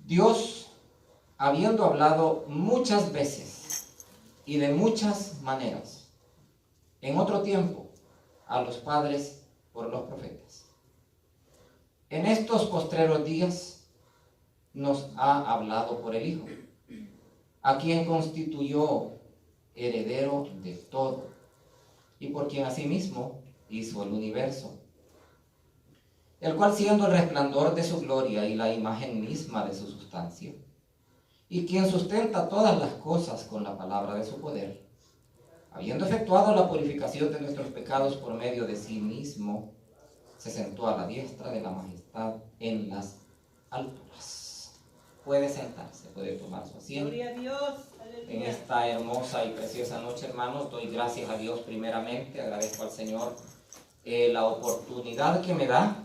Dios, habiendo hablado muchas veces y de muchas maneras, en otro tiempo, a los padres por los profetas, en estos postreros días nos ha hablado por el Hijo, a quien constituyó heredero de todo, y por quien asimismo hizo el universo, el cual siendo el resplandor de su gloria y la imagen misma de su sustancia, y quien sustenta todas las cosas con la palabra de su poder, habiendo efectuado la purificación de nuestros pecados por medio de sí mismo, se sentó a la diestra de la majestad en las alturas. Puede sentarse, puede tomar su asiento. Gloria a Dios. En esta hermosa y preciosa noche, hermanos, doy gracias a Dios primeramente, agradezco al Señor la oportunidad que me da,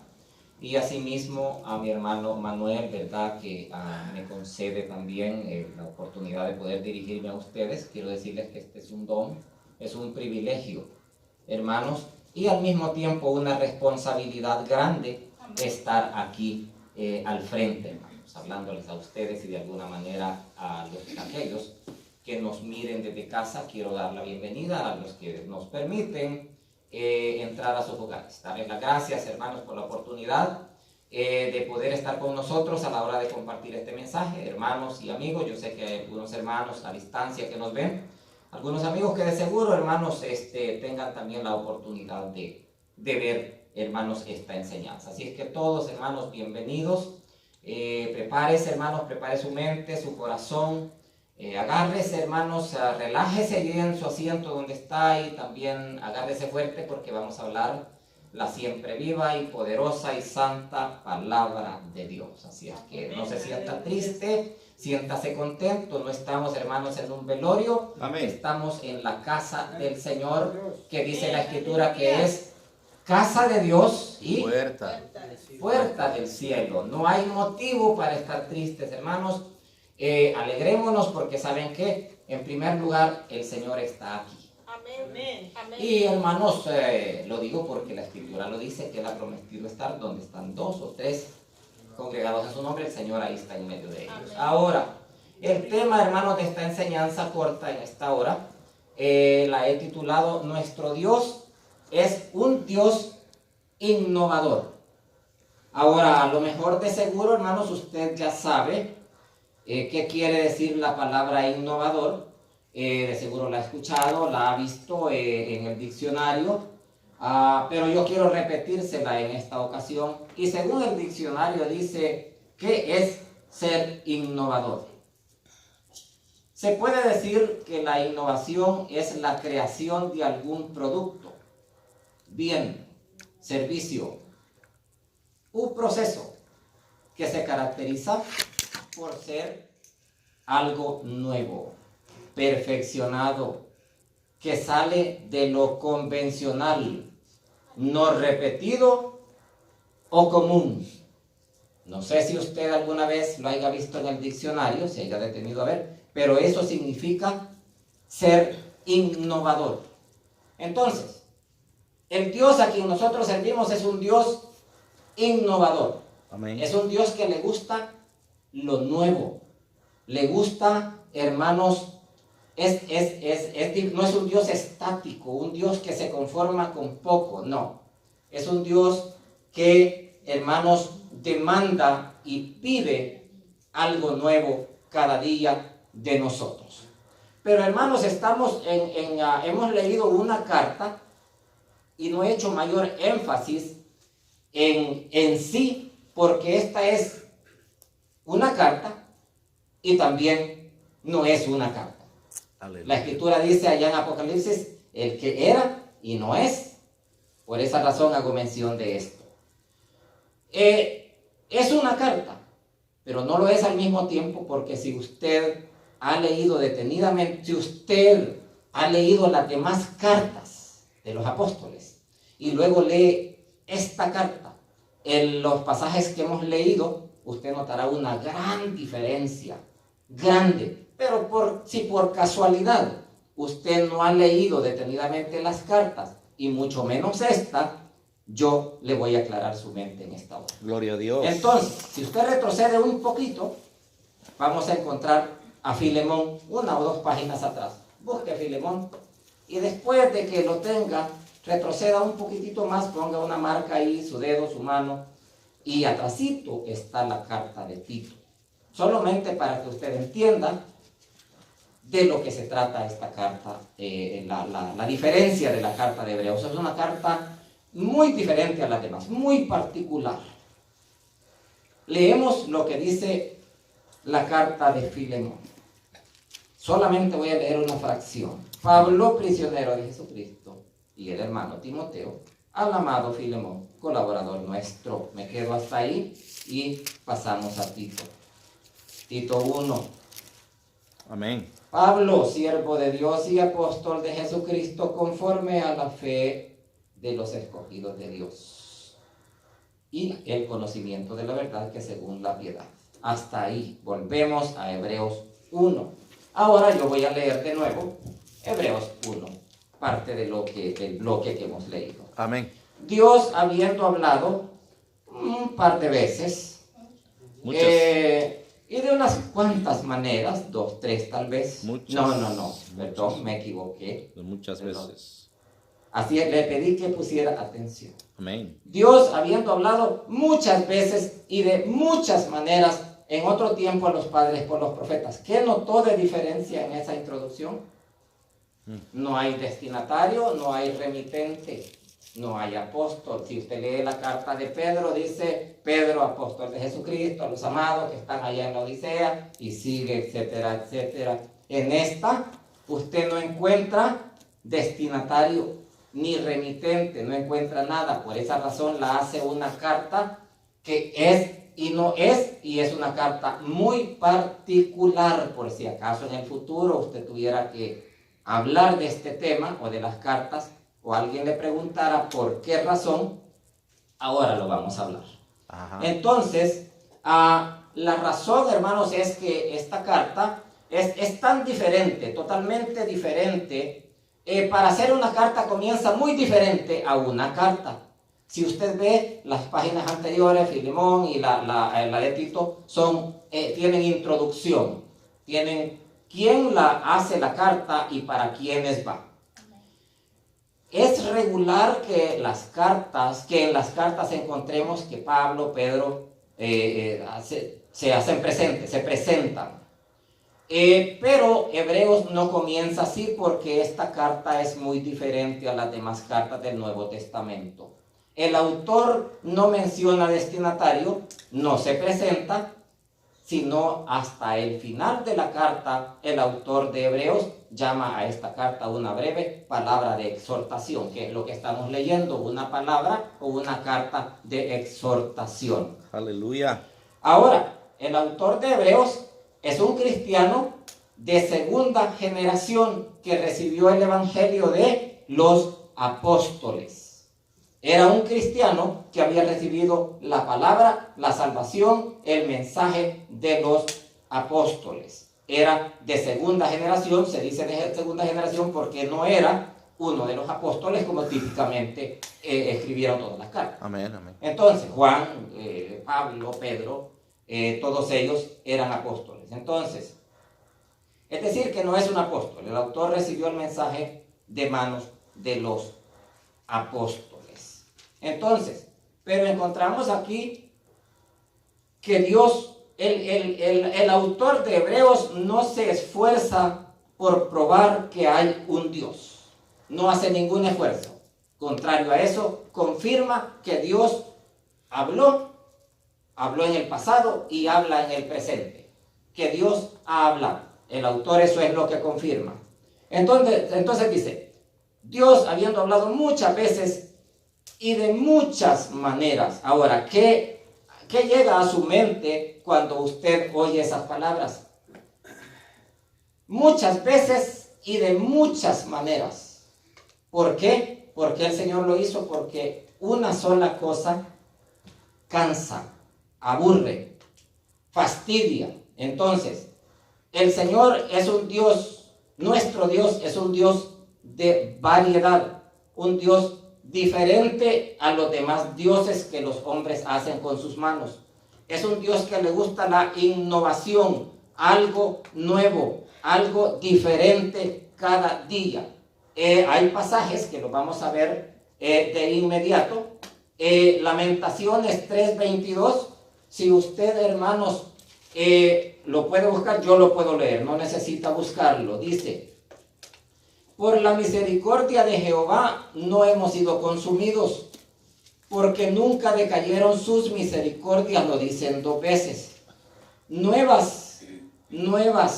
y asimismo a mi hermano Manuel, ¿verdad?, que me concede también la oportunidad de poder dirigirme a ustedes. Quiero decirles que este es un don, es un privilegio, hermanos, y al mismo tiempo una responsabilidad grande estar aquí al frente, hermanos, hablándoles a ustedes y de alguna manera a aquellos que nos miren desde casa. Quiero dar la bienvenida a los que nos permiten entrar a sus hogares. Darles las gracias, hermanos, por la oportunidad de poder estar con nosotros a la hora de compartir este mensaje. Hermanos y amigos, yo sé que hay algunos hermanos a distancia que nos ven, algunos amigos que de seguro, hermanos, tengan también la oportunidad de ver, hermanos, esta enseñanza. Así es que todos, hermanos, bienvenidos. Prepárese, hermanos, prepare su mente, su corazón. Agárrese, hermanos, relájese allí en su asiento donde está, y también agárrese fuerte porque vamos a hablar la siempre viva y poderosa y santa palabra de Dios. Así es que no se sienta triste, siéntase contento. No estamos, hermanos, en un velorio. Amén. Estamos en la casa del Señor, que dice la Escritura que es casa de Dios y puerta del cielo. No hay motivo para estar tristes, hermanos. Alegrémonos porque saben que en primer lugar el Señor está aquí. Amén. Amén. Y hermanos, lo digo porque la Escritura lo dice, que Él ha prometido estar donde están dos o tres congregados en su nombre. El Señor ahí está en medio de ellos. Amén. Ahora, el tema, hermanos, de esta enseñanza corta en esta hora, la he titulado: Nuestro Dios es un Dios innovador. Ahora, a lo mejor de seguro, hermanos, usted ya sabe ¿qué quiere decir la palabra innovador? De seguro la ha escuchado, la ha visto en el diccionario, pero yo quiero repetírsela en esta ocasión. Y según el diccionario dice, ¿qué es ser innovador? Se puede decir que la innovación es la creación de algún producto, bien, servicio, un proceso que se caracteriza por ser algo nuevo, perfeccionado, que sale de lo convencional, no repetido o común. No sé si usted alguna vez lo haya visto en el diccionario, se haya detenido a ver, pero eso significa ser innovador. Entonces, el Dios a quien nosotros servimos es un Dios innovador. Amén. Es un Dios que le gusta lo nuevo, le gusta, hermanos, no es un Dios estático, un Dios que se conforma con poco, no. Es un Dios que, hermanos, demanda y pide algo nuevo cada día de nosotros. Pero, hermanos, hemos leído una carta y no he hecho mayor énfasis en sí, porque esta es una carta y también no es una carta. Aleluya. La Escritura dice allá en Apocalipsis, el que era y no es. Por esa razón hago mención de esto. Es una carta, pero no lo es al mismo tiempo, porque si usted ha leído detenidamente, si usted ha leído las demás cartas de los apóstoles y luego lee esta carta en los pasajes que hemos leído, usted notará una gran diferencia, grande. Pero si por casualidad usted no ha leído detenidamente las cartas, y mucho menos esta, yo le voy a aclarar su mente en esta hora. Gloria a Dios. Entonces, si usted retrocede un poquito, vamos a encontrar a Filemón 1 o 2 páginas atrás. Busque Filemón y después de que lo tenga, retroceda un poquitito más, ponga una marca ahí, su dedo, su mano, y atrásito está la carta de Tito. Solamente para que usted entienda de lo que se trata esta carta, la diferencia de la carta de Hebreos. Es una carta muy diferente a las demás, muy particular. Leemos lo que dice la carta de Filemón. Solamente voy a leer una fracción. Pablo, prisionero de Jesucristo, y el hermano Timoteo, al amado Filemón, colaborador nuestro. Me quedo hasta ahí y pasamos a Tito. Tito 1. Amén. Pablo, siervo de Dios y apóstol de Jesucristo, conforme a la fe de los escogidos de Dios y el conocimiento de la verdad que según la piedad. Hasta ahí. Volvemos a Hebreos 1. Ahora yo voy a leer de nuevo Hebreos 1, parte del bloque que hemos leído. Amén. Dios, habiendo hablado un par de veces, Muchas. y de unas cuantas maneras, 2, 3 tal vez. Muchas. No, perdón, me equivoqué. Muchas veces. Así le pedí que pusiera atención. Amén. Dios, habiendo hablado muchas veces y de muchas maneras en otro tiempo a los padres por los profetas. ¿Qué notó de diferencia en esa introducción? No hay destinatario, no hay remitente, no hay apóstol. Si usted lee la carta de Pedro, dice Pedro, apóstol de Jesucristo, a los amados que están allá en la Odisea, y sigue, etcétera, etcétera. En esta, usted no encuentra destinatario ni remitente, no encuentra nada. Por esa razón la hace una carta que es y no es, y es una carta muy particular. Por si acaso en el futuro usted tuviera que hablar de este tema o de las cartas, o alguien le preguntara por qué razón, ahora lo vamos a hablar. Ajá. Entonces, la razón, hermanos, es que esta carta es tan diferente, totalmente diferente. Para hacer una carta comienza muy diferente a una carta. Si usted ve las páginas anteriores, Filemón y la de Tito, tienen introducción, tienen quién la hace la carta y para quiénes va. Es regular que en las cartas encontremos que Pablo, Pedro se hacen presentes, se presentan. Pero Hebreos no comienza así porque esta carta es muy diferente a las demás cartas del Nuevo Testamento. El autor no menciona destinatario, no se presenta, sino hasta el final de la carta el autor de Hebreos llama a esta carta una breve palabra de exhortación, que es lo que estamos leyendo, una palabra o una carta de exhortación. Aleluya. Ahora, el autor de Hebreos es un cristiano de segunda generación que recibió el evangelio de los apóstoles. Era un cristiano que había recibido la palabra, la salvación, el mensaje de los apóstoles. Era de segunda generación, se dice de segunda generación porque no era uno de los apóstoles como típicamente escribieron todas las cartas. Amén, amén. Entonces, Juan, Pablo, Pedro, todos ellos eran apóstoles. Entonces, es decir que no es un apóstol. El autor recibió el mensaje de manos de los apóstoles. Entonces, pero encontramos aquí que Dios, el autor de Hebreos no se esfuerza por probar que hay un Dios. No hace ningún esfuerzo. Contrario a eso, confirma que Dios habló en el pasado y habla en el presente. Que Dios ha hablado. El autor eso es lo que confirma. Entonces dice, Dios habiendo hablado muchas veces y de muchas maneras. Ahora, ¿qué llega a su mente cuando usted oye esas palabras? Muchas veces y de muchas maneras. ¿Por qué? Porque el Señor lo hizo, porque una sola cosa cansa, aburre, fastidia. Entonces, el Señor es un Dios, nuestro Dios es un Dios de variedad, un Dios diferente a los demás dioses que los hombres hacen con sus manos. Es un Dios que le gusta la innovación, algo nuevo, algo diferente cada día. Hay pasajes que los vamos a ver de inmediato. Lamentaciones 3:22. Si usted, hermanos, lo puede buscar, yo lo puedo leer, no necesita buscarlo. Dice: por la misericordia de Jehová no hemos sido consumidos, porque nunca decayeron sus misericordias, lo dicen 2 veces. Nuevas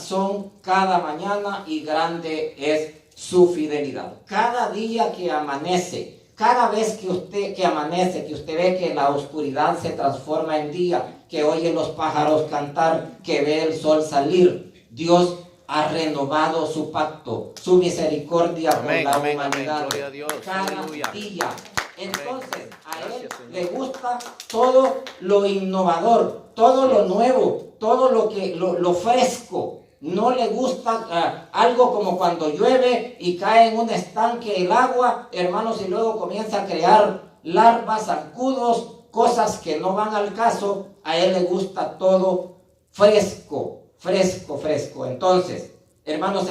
son cada mañana, y grande es su fidelidad. Cada día que amanece, cada vez que usted amanece, que usted ve que la oscuridad se transforma en día, que oye los pájaros cantar, que ve el sol salir, Dios ha renovado su pacto, su misericordia con la humanidad. Gloria a Dios. Cada Aleluya. día. Entonces, a Gracias, Él Señor. le gusta todo lo innovador, todo lo nuevo, todo lo fresco. No le gusta algo como cuando llueve y cae en un estanque el agua, hermanos, y luego comienza a crear larvas, zancudos, cosas que no van al caso. A Él le gusta todo fresco. Entonces, hermanos,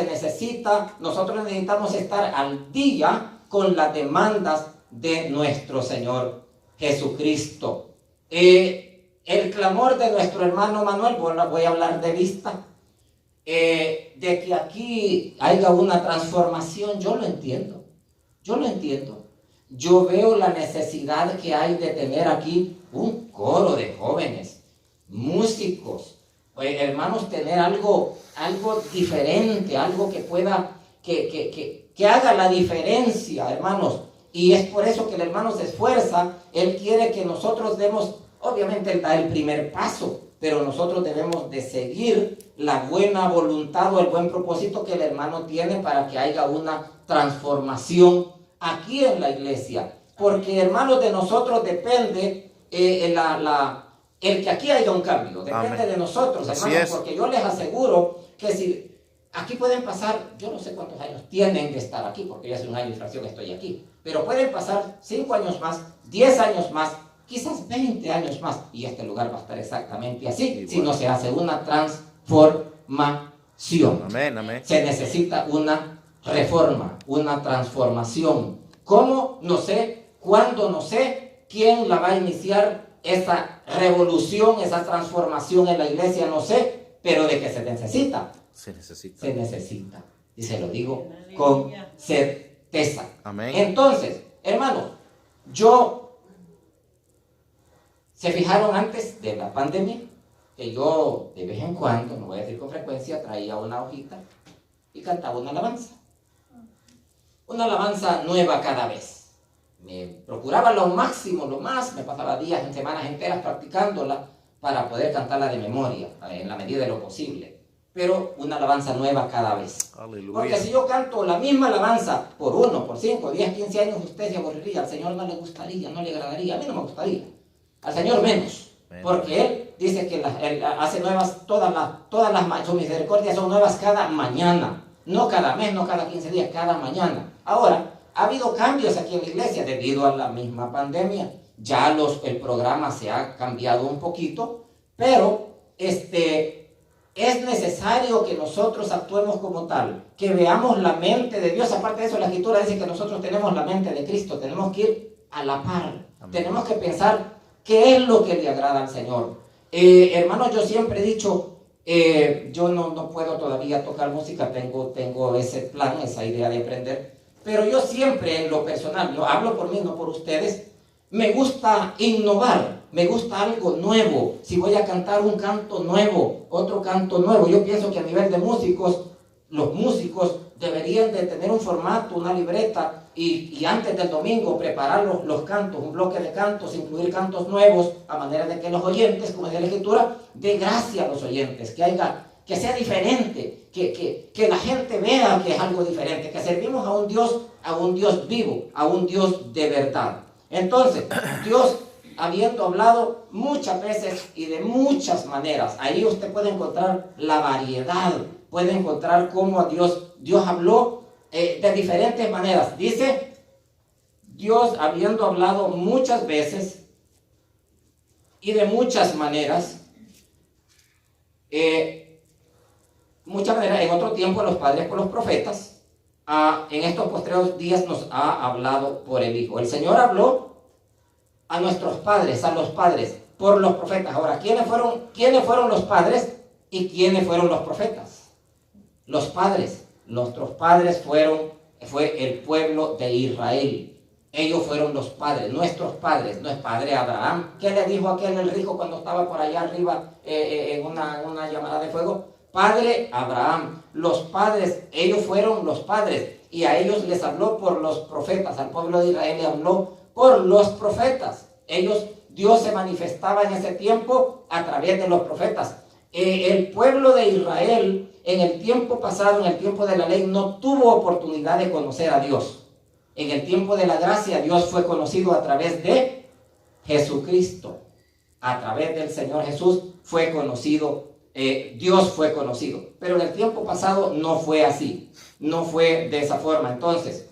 nosotros necesitamos estar al día con las demandas de nuestro Señor Jesucristo. El clamor de nuestro hermano Manuel, voy a hablar de vista, de que aquí haya una transformación, yo lo entiendo. Yo veo la necesidad que hay de tener aquí un coro de jóvenes, músicos, hermanos, tener algo diferente, algo que pueda, que haga la diferencia, hermanos. Y es por eso que el hermano se esfuerza. Él quiere que nosotros demos, obviamente él da el primer paso, pero nosotros debemos de seguir la buena voluntad o el buen propósito que el hermano tiene para que haya una transformación aquí en la iglesia. Porque, hermanos, de nosotros depende el que aquí haya un cambio. Depende Amén. de nosotros, Así hermanos, es. porque yo les aseguro que si aquí pueden pasar, yo no sé cuántos años tienen de estar aquí, porque yo hace 1 año y fracción estoy aquí, pero pueden pasar 5 años más, 10 años más, quizás 20 años más, y este lugar va a estar exactamente así, Igual. si no se hace una transformación. Amén, amén. Se necesita una reforma, una transformación. ¿Cómo? No sé. ¿Cuándo? No sé. ¿Quién la va a iniciar? Esa revolución, esa transformación en la iglesia, no sé, pero de que se necesita. Se necesita. Se necesita. Y se lo digo con certeza. Amén. Entonces, hermanos, se fijaron antes de la pandemia que yo de vez en cuando, no voy a decir con frecuencia, traía una hojita y cantaba una alabanza. Una alabanza nueva cada vez. Me procuraba lo máximo, me pasaba días, en semanas enteras practicándola para poder cantarla de memoria, en la medida de lo posible. Pero una alabanza nueva cada vez. Aleluya. Porque si yo canto la misma alabanza por 1, por 5, 10, 15 años, usted se aburriría. Al Señor no le gustaría, no le agradaría. A mí no me gustaría. Al Señor menos. Porque Él dice que Él hace nuevas sus misericordias son nuevas cada mañana. No cada mes, no cada 15 días, cada mañana. Ahora, ha habido cambios aquí en la iglesia debido a la misma pandemia. Ya el programa se ha cambiado un poquito, pero es necesario que nosotros actuemos como tal, que veamos la mente de Dios. Aparte de eso, la Escritura dice que nosotros tenemos la mente de Cristo, tenemos que ir a la par. Amén. Tenemos que pensar qué es lo que le agrada al Señor. Hermanos, yo siempre he dicho, yo no puedo todavía tocar música, tengo ese plan, esa idea de aprender, pero yo siempre en lo personal, yo hablo por mí, no por ustedes, me gusta innovar, me gusta algo nuevo. Si voy a cantar un canto nuevo, otro canto nuevo, yo pienso que a nivel de músicos, los músicos deberían de tener un formato, una libreta, y antes del domingo preparar los cantos, un bloque de cantos, incluir cantos nuevos, a manera de que los oyentes, como dice la Escritura, dé gracia a los oyentes, que sea diferente, que la gente vea que es algo diferente, que servimos a un Dios vivo, a un Dios de verdad. Entonces, Dios, habiendo hablado muchas veces y de muchas maneras, ahí usted puede encontrar la variedad, puede encontrar cómo a Dios habló de diferentes maneras. Dice, Dios habiendo hablado muchas veces y de muchas maneras. En otro tiempo los padres por los profetas, en estos postreros días nos ha hablado por el Hijo. El Señor habló a nuestros padres, a los padres, por los profetas. Ahora, ¿quiénes fueron los padres y quiénes fueron los profetas? Los padres. Nuestros padres fue el pueblo de Israel. Ellos fueron los padres, nuestros padres. No es padre Abraham. ¿Qué le dijo aquel el rico cuando estaba por allá arriba en una llamada de fuego? Padre Abraham. Los padres, ellos fueron los padres. Y a ellos les habló por los profetas. Al pueblo de Israel le habló por los profetas. Dios se manifestaba en ese tiempo a través de los profetas. El pueblo de Israel en el tiempo pasado, en el tiempo de la ley, no tuvo oportunidad de conocer a Dios. En el tiempo de la gracia, Dios fue conocido a través de Jesucristo. A través del Señor Jesús fue conocido, Dios fue conocido. Pero en el tiempo pasado no fue así, no fue de esa forma. Entonces,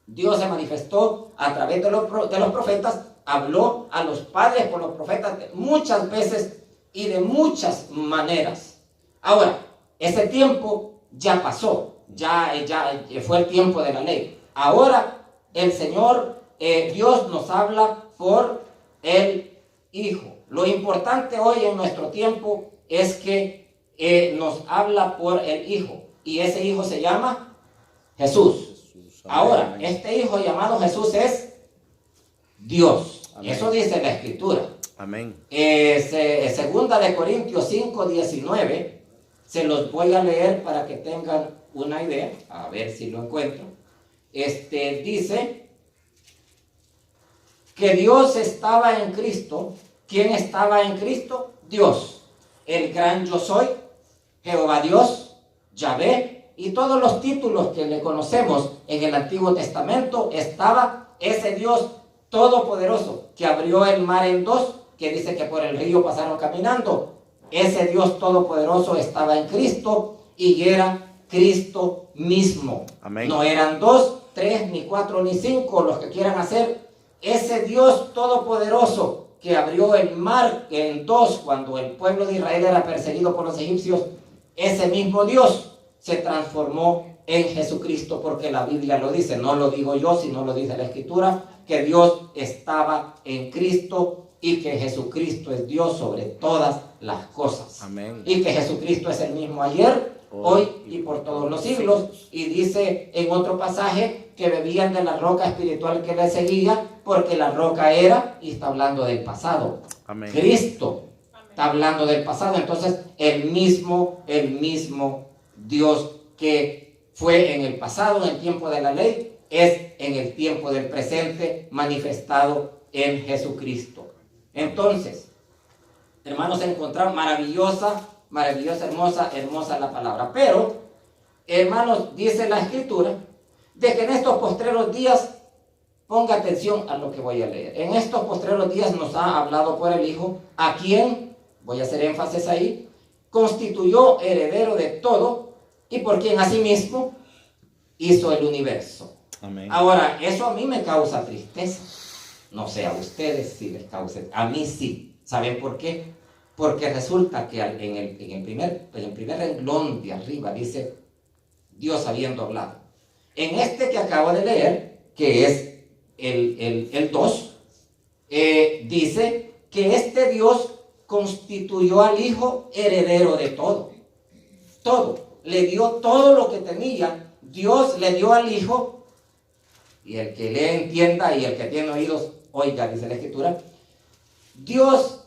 Dios se manifestó a través de los profetas, habló a los padres por los profetas muchas veces y de muchas maneras. Ahora, ese tiempo ya pasó, ya fue el tiempo de la ley. Ahora el Señor, Dios nos habla por el Hijo. Lo importante hoy en nuestro tiempo es que nos habla por el Hijo. Y ese Hijo se llama Jesús. Ahora, este Hijo llamado Jesús es Dios. Amén. Eso dice la Escritura. Amén. Segunda de Corintios 5:19. Se los voy a leer para que tengan una idea. A ver si lo encuentro. Dice que Dios estaba en Cristo. ¿Quién estaba en Cristo? Dios, el gran yo soy, Jehová Dios, Yahvé, y todos los títulos que le conocemos en el Antiguo Testamento. Estaba ese Dios todopoderoso que abrió el mar en dos, que dice que por el río pasaron caminando. Ese Dios todopoderoso estaba en Cristo y era Cristo mismo. Amén. No eran 2, 3, ni 4, ni 5 los que quieran hacer. Ese Dios todopoderoso que abrió el mar en dos cuando el pueblo de Israel era perseguido por los egipcios, ese mismo Dios se transformó en Jesucristo, porque la Biblia lo dice, no lo digo yo, sino lo dice la Escritura, que Dios estaba en Cristo y que Jesucristo es Dios sobre todas las cosas. Amén. Y que Jesucristo es el mismo ayer, hoy y por todos los siglos. Y dice en otro pasaje que bebían de la roca espiritual que les seguía, porque la roca era, y está hablando del pasado. Amén. Cristo está hablando del pasado. Entonces el mismo Dios que fue en el pasado, en el tiempo de la ley, es en el tiempo del presente manifestado en Jesucristo. Entonces, hermanos, encontrar maravillosa, hermosa la palabra. Pero, hermanos, dice la Escritura de que en estos postreros días, ponga atención a lo que voy a leer. En estos postreros días nos ha hablado por el Hijo, a quien, voy a hacer énfasis ahí, constituyó heredero de todo y por quien asimismo hizo el universo. Amén. Ahora, eso a mí me causa tristeza. No sé a ustedes si les causa, a mí sí. ¿Saben por qué? Porque resulta que en el primer renglón de arriba dice Dios habiendo hablado. En este que acabo de leer, que es el 2, dice que este Dios constituyó al Hijo heredero de todo. Todo. Le dio todo lo que tenía. Dios le dio al Hijo, y el que lee entienda y el que tiene oídos oiga, dice la Escritura. Dios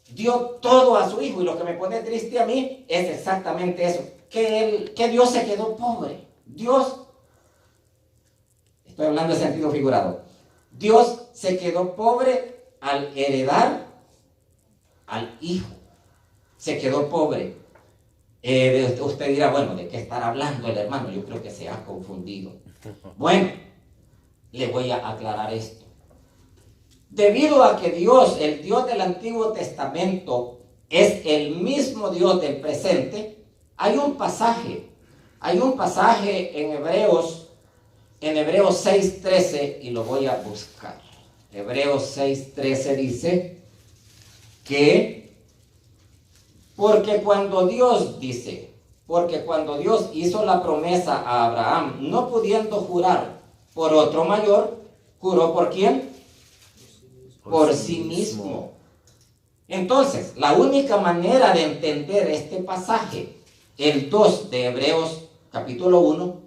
dio todo a su Hijo, y lo que me pone triste a mí es exactamente eso, que Dios se quedó pobre. Dios, estoy hablando en sentido figurado, Dios se quedó pobre al heredar al Hijo. Se quedó pobre. Usted dirá, bueno, ¿de qué estará hablando el hermano? Yo creo que se ha confundido. Bueno, le voy a aclarar esto. Debido a que Dios, el Dios del Antiguo Testamento, es el mismo Dios del presente, hay un pasaje en Hebreos 6:13, y lo voy a buscar. Hebreos 6:13 dice, porque cuando Dios hizo la promesa a Abraham, no pudiendo jurar por otro mayor, ¿juró por quién? Por sí mismo. Entonces, la única manera de entender este pasaje, el 2 de Hebreos capítulo 1,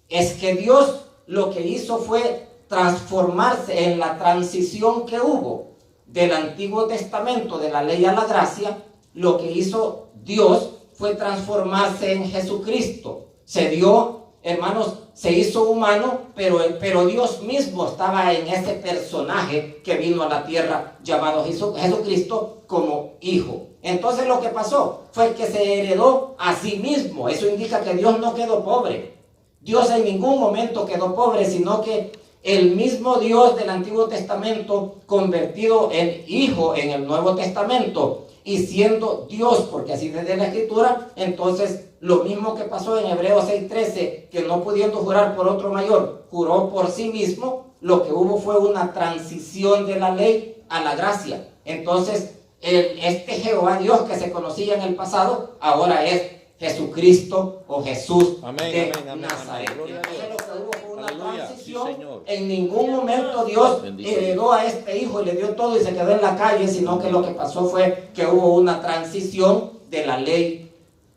es que Dios lo que hizo fue transformarse en la transición que hubo del Antiguo Testamento, de la ley a la gracia. Lo que hizo Dios fue transformarse en Jesucristo. Se dio, hermanos, se hizo humano, pero Dios mismo estaba en ese personaje que vino a la tierra llamado Jesucristo como hijo. Entonces lo que pasó fue que se heredó a sí mismo. Eso indica que Dios no quedó pobre. Dios en ningún momento quedó pobre, sino que el mismo Dios del Antiguo Testamento, convertido en hijo en el Nuevo Testamento, y siendo Dios, porque así desde la Escritura, entonces lo mismo que pasó en Hebreos 6:13, que no pudiendo jurar por otro mayor, juró por sí mismo. Lo que hubo fue una transición de la ley a la gracia. Entonces, este Jehová Dios que se conocía en el pasado, ahora es Jesucristo o Jesús de Nazaret. Entonces lo que hubo fue una transición. Sí, en ningún momento Dios heredó a este hijo y le dio todo y se quedó en la calle, sino que lo que pasó fue que hubo una transición de la ley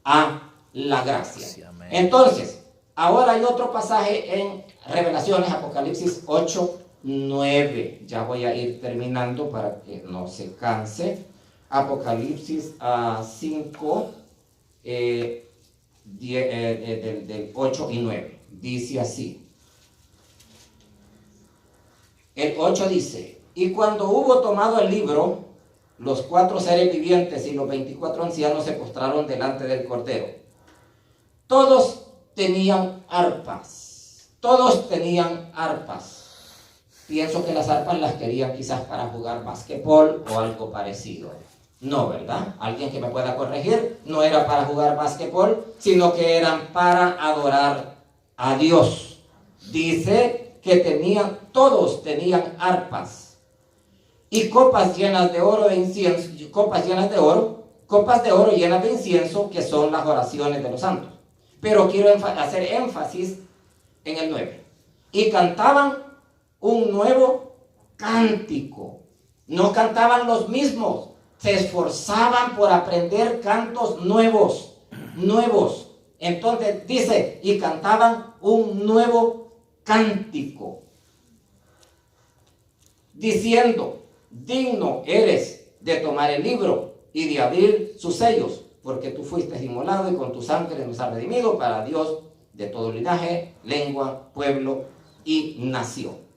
a la gracia. Entonces, ahora hay otro pasaje en Revelaciones, Apocalipsis 8:9. Ya voy a ir terminando para que no se canse. Apocalipsis 5, del 8 y 9. Dice así. El 8 dice: y cuando hubo tomado el libro, los 4 seres vivientes y los 24 ancianos se postraron delante del Cordero. Todos tenían arpas. Todos tenían arpas. Pienso que las arpas las querían quizás para jugar basquetbol o algo parecido. No, ¿verdad? Alguien que me pueda corregir. No era para jugar basquetbol, sino que eran para adorar a Dios. Dice que todos tenían arpas y copas llenas de oro de incienso, copas de oro llenas de incienso, que son las oraciones de los santos. Pero quiero hacer énfasis en el 9. Y cantaban un nuevo cántico. No cantaban los mismos, se esforzaban por aprender cantos nuevos. Entonces dice, y cantaban un nuevo cántico, diciendo: digno eres de tomar el libro y de abrir sus sellos, porque tú fuiste inmolado y con tu sangre nos has redimido para Dios de todo linaje, lengua, pueblo y nación.